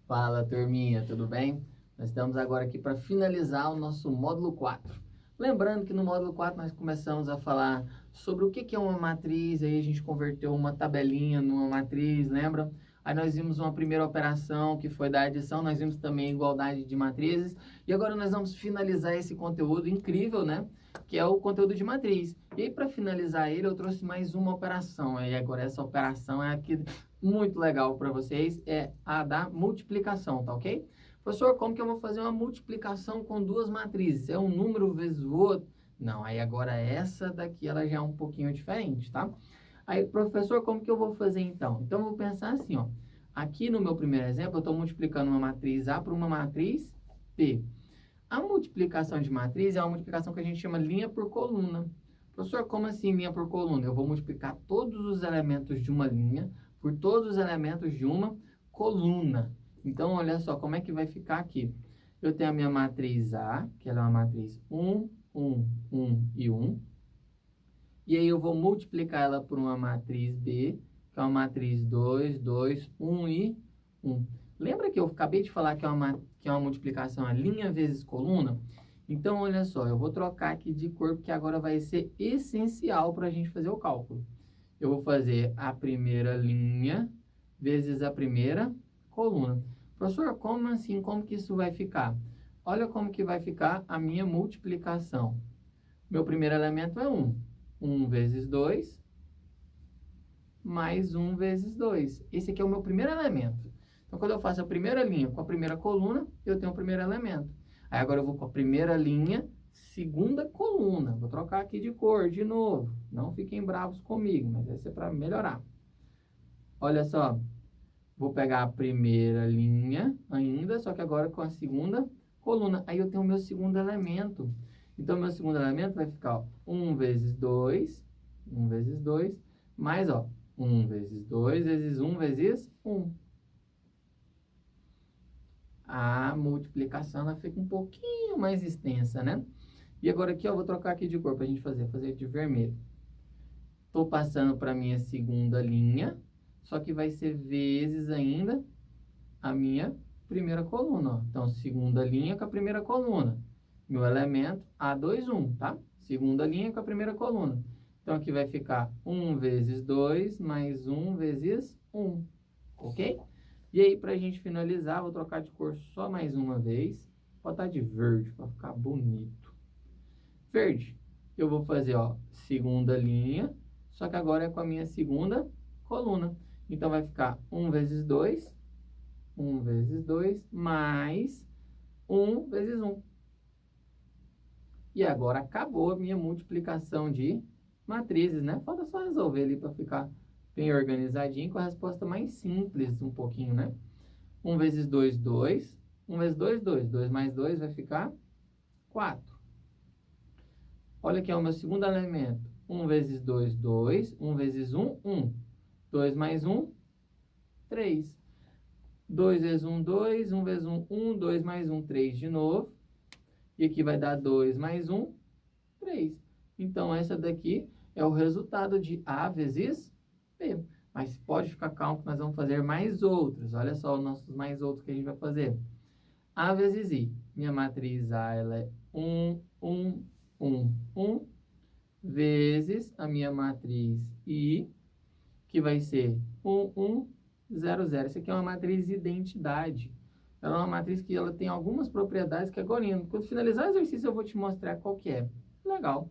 Fala, turminha, tudo bem? Nós estamos agora aqui para finalizar o nosso módulo 4. Lembrando que no módulo 4 nós começamos a falar sobre o que é uma matriz, aí a gente converteu uma tabelinha numa matriz, lembra? Aí nós vimos uma primeira operação que foi da adição, nós vimos também a igualdade de matrizes, e agora nós vamos finalizar esse conteúdo incrível, né? Que é o conteúdo de matriz. E aí, para finalizar ele, eu trouxe mais uma operação, e agora essa operação é aqui muito legal para vocês, é a da multiplicação, tá ok? Professor, como que eu vou fazer uma multiplicação com duas matrizes? É um número vezes o outro? Não, aí agora essa daqui ela já é um pouquinho diferente, tá? Aí, professor, como que eu vou fazer então? Então, eu vou pensar assim, ó. Aqui no meu primeiro exemplo, eu estou multiplicando uma matriz A por uma matriz B. A multiplicação de matriz é uma multiplicação que a gente chama linha por coluna. Professor, como assim linha por coluna? Eu vou multiplicar todos os elementos de uma linha por todos os elementos de uma coluna. Então, olha só como é que vai ficar aqui. Eu tenho a minha matriz A, que ela é uma matriz 1, 1, 1 e 1. E aí eu vou multiplicar ela por uma matriz B, que é uma matriz 2, 2, 1 e 1. Lembra que eu acabei de falar que é uma multiplicação a linha vezes coluna? Então, olha só, eu vou trocar aqui de cor, porque agora vai ser essencial para a gente fazer o cálculo. Eu vou fazer a primeira linha vezes a primeira coluna. Professor, como assim? Como que isso vai ficar? Olha como que vai ficar a minha multiplicação. Meu primeiro elemento é 1. 1 vezes 2, mais 1 vezes 2. Esse aqui é o meu primeiro elemento. Então, quando eu faço a primeira linha com a primeira coluna, eu tenho o primeiro elemento. Aí, agora eu vou com a primeira linha, segunda coluna. Vou trocar aqui de cor de novo. Não fiquem bravos comigo, mas vai ser para melhorar. Olha só. Vou pegar a primeira linha ainda, só que agora com a segunda coluna. Aí eu tenho o meu segundo elemento. Então, meu segundo elemento vai ficar ó, 1 vezes 2, 1 vezes 2, mais ó, 1 vezes 2 vezes 1 vezes 1. A multiplicação ela fica um pouquinho mais extensa, né? E agora aqui, ó, vou trocar aqui de cor para a gente fazer de vermelho. Estou passando para a minha segunda linha, só que vai ser vezes ainda a minha primeira coluna, ó. Então, segunda linha com a primeira coluna. Meu elemento, A21, tá? Segunda linha com a primeira coluna. Então, aqui vai ficar 1 vezes 2 mais 1 vezes 1, ok? E aí, para a gente finalizar, vou trocar de cor só mais uma vez. Vou botar de verde para ficar bonito. Verde. Eu vou fazer, ó, segunda linha, só que agora é com a minha segunda coluna. Então, vai ficar 1 vezes 2, 1 vezes 2, mais 1 vezes 1. E agora acabou a minha multiplicação de matrizes, né? Falta só resolver ali para ficar bem organizadinho com a resposta mais simples um pouquinho, né? 1 vezes 2, 2. 1 vezes 2, 2. 2 mais 2 vai ficar 4. Olha aqui é o meu segundo elemento. 1 vezes 2, 2. 1 vezes 1, 1. 2 mais 1, 3. 2 vezes 1, 2. 1 vezes 1, 1. 2 mais 1, 3 de novo. E aqui vai dar 2 mais 1, 3. Então, essa daqui é o resultado de A vezes B. Mas pode ficar calmo que nós vamos fazer mais outros. Olha só os nossos mais outros que a gente vai fazer. A vezes I. Minha matriz A ela é 1, 1, 1, 1. Vezes a minha matriz I, que vai ser 1, 1, 0, 0. Essa aqui é uma matriz identidade. Ela é uma matriz que ela tem algumas propriedades que agora, quando finalizar o exercício, eu vou te mostrar qual que é. Legal.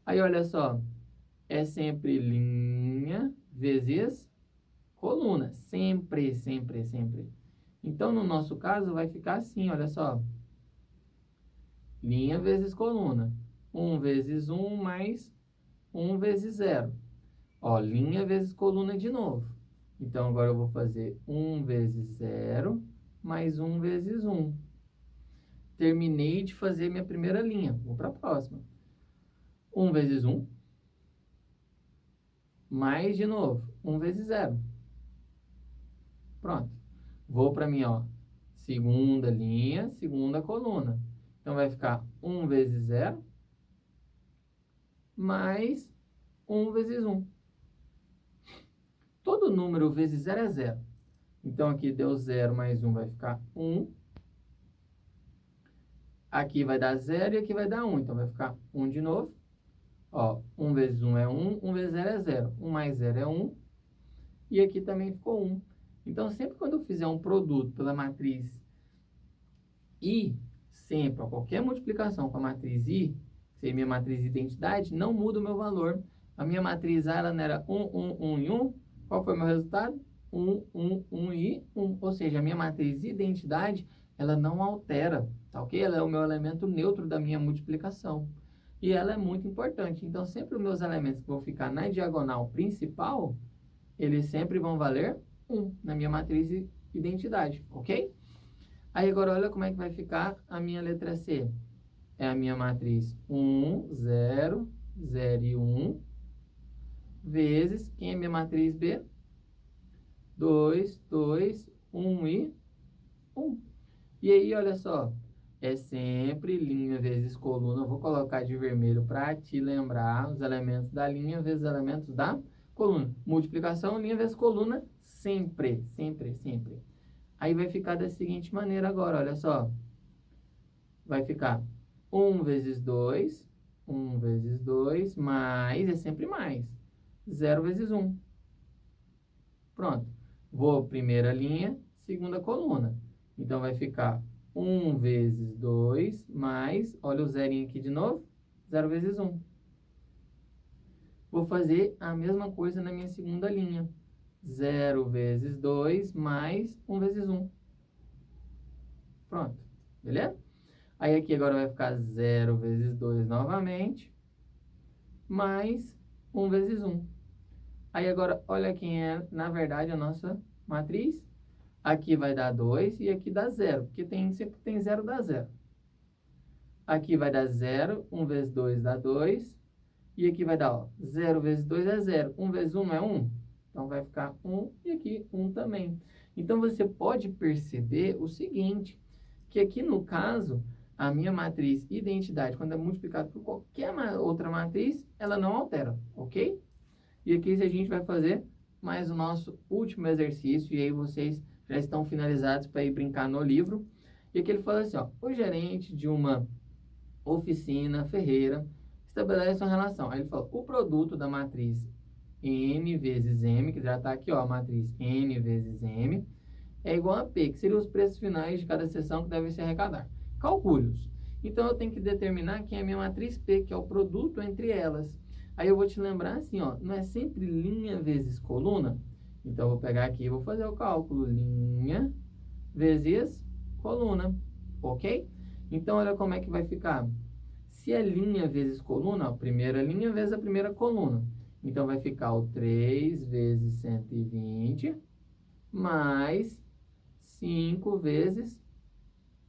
Aí, olha só. É sempre linha vezes coluna. Sempre, sempre, sempre. Então, no nosso caso, vai ficar assim, olha só. Linha vezes coluna. 1 vezes 1 mais 1 vezes 0. Ó, linha vezes coluna de novo. Então, agora eu vou fazer 1 vezes 0 mais 1 vezes 1. Terminei de fazer minha primeira linha. Vou para a próxima. 1 vezes 1. Mais, de novo, 1 vezes 0. Pronto. Vou para minha, ó, segunda linha, segunda coluna. Então, vai ficar 1 vezes 0 mais 1 vezes 1. Todo número vezes 0 é 0. Então, aqui deu 0 mais 1 vai ficar 1. Aqui vai dar 0 e aqui vai dar 1. Então, vai ficar 1 de novo. Ó, 1 vezes 1 é 1, 1 vezes 0 é 0. 1 mais 0 é 1. E aqui também ficou 1. Então, sempre quando eu fizer um produto pela matriz I, sempre, ó, qualquer multiplicação com a matriz I, que seria minha matriz de identidade, não muda o meu valor. A minha matriz A, ela não era 1, 1, 1 e 1. Qual foi o meu resultado? 1, 1, 1 e 1. Ou seja, a minha matriz de identidade, ela não altera, tá ok? Ela é o meu elemento neutro da minha multiplicação. E ela é muito importante. Então, sempre os meus elementos que vão ficar na diagonal principal, eles sempre vão valer 1 na minha matriz de identidade, ok? Aí agora olha como é que vai ficar a minha letra C. É a minha matriz 1, 0, 0 e 1, vezes, quem é minha matriz B? 2, 2, 1 e 1. E aí, olha só, é sempre linha vezes coluna. Eu vou colocar de vermelho para te lembrar os elementos da linha vezes os elementos da coluna. Multiplicação, linha vezes coluna, sempre, sempre, sempre. Aí vai ficar da seguinte maneira agora, olha só. Vai ficar 1 vezes 2, 1 vezes 2, mais, é sempre mais, 0 vezes 1. Pronto. Vou primeira linha, segunda coluna. Então, vai ficar 1 vezes 2, mais, olha o zerinho aqui de novo, 0 vezes 1. Vou fazer a mesma coisa na minha segunda linha. 0 vezes 2, mais 1 vezes 1. Pronto. Beleza? Aí aqui agora vai ficar 0 vezes 2 novamente, mais 1 vezes 1. Aí agora, olha quem é, na verdade, a nossa matriz. Aqui vai dar 2 e aqui dá 0, porque sempre tem 0, dá 0. Aqui vai dar 0, 1 vezes 2 dá 2. E aqui vai dar, ó, 0 vezes 2 é 0, 1 vezes 1 é 1. Então, vai ficar 1 e aqui 1 também. Então, você pode perceber o seguinte, que aqui no caso, a minha matriz identidade, quando é multiplicada por qualquer outra matriz, ela não altera, ok? E aqui a gente vai fazer mais o nosso último exercício, e aí vocês já estão finalizados para ir brincar no livro. E aqui ele fala assim, ó, o gerente de uma oficina ferreira estabelece uma relação. Aí ele fala, o produto da matriz N vezes M, que já está aqui, ó, a matriz N vezes M, é igual a P, que seriam os preços finais de cada seção que devem se arrecadar. Calcule-os. Então, eu tenho que determinar quem é a minha matriz P, que é o produto entre elas. Aí, eu vou te lembrar assim, ó, não é sempre linha vezes coluna? Então, eu vou pegar aqui e vou fazer o cálculo. Linha vezes coluna, ok? Então, olha como é que vai ficar. Se é linha vezes coluna, a primeira linha vezes a primeira coluna. Então, vai ficar o 3 vezes 120 mais 5 vezes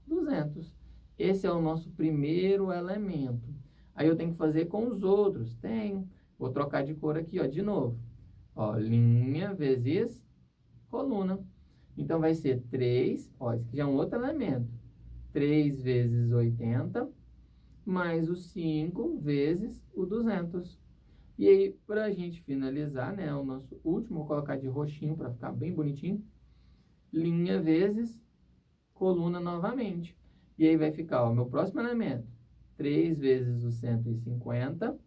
200. Esse é o nosso primeiro elemento. Aí eu tenho que fazer com os outros. Tenho. Vou trocar de cor aqui, ó, de novo. Ó, linha vezes coluna. Então, vai ser 3, ó, esse aqui já é um outro elemento. 3 vezes 80, mais o 5 vezes o 200. E aí, para a gente finalizar, né, o nosso último, vou colocar de roxinho para ficar bem bonitinho. Linha vezes coluna novamente. E aí vai ficar, ó, meu próximo elemento. 3 vezes o 150,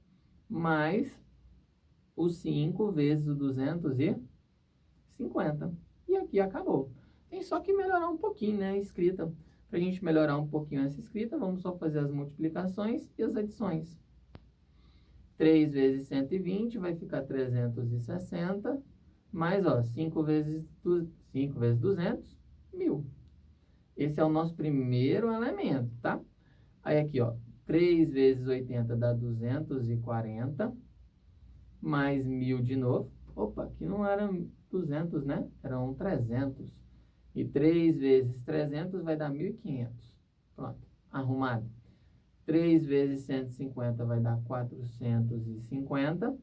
mais o 5 vezes o 250. E aqui acabou. Tem só que melhorar um pouquinho, né, a escrita. Para a gente melhorar um pouquinho essa escrita, vamos só fazer as multiplicações e as adições. 3 vezes 120 vai ficar 360, mais, ó, 5 vezes 200, 1000. Esse é o nosso primeiro elemento, tá? Aí aqui, ó, 3 vezes 80 dá 240, mais 1000 de novo. Opa, aqui não eram 200, né? Eram 300. E 3 vezes 300 vai dar 1500. Pronto, arrumado. 3 vezes 150 vai dar 450.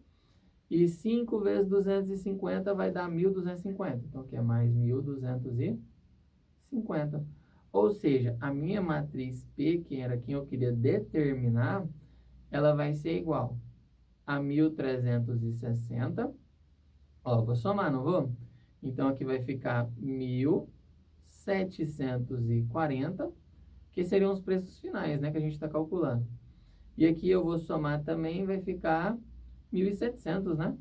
E 5 vezes 250 vai dar 1250. Então, aqui é mais 1250. Ou seja, a minha matriz P, que era quem eu queria determinar, ela vai ser igual a 1360. Ó, vou somar, não vou? Então, aqui vai ficar 1.740, que seriam os preços finais, né, que a gente está calculando. E aqui eu vou somar também, vai ficar 1.700, né?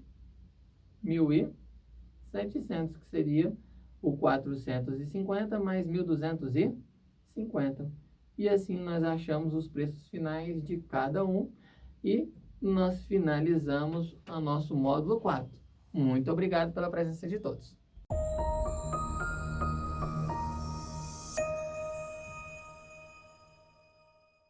1.700, que seria o 450 mais 1.250. E assim nós achamos os preços finais de cada um e nós finalizamos o nosso módulo 4. Muito obrigado pela presença de todos.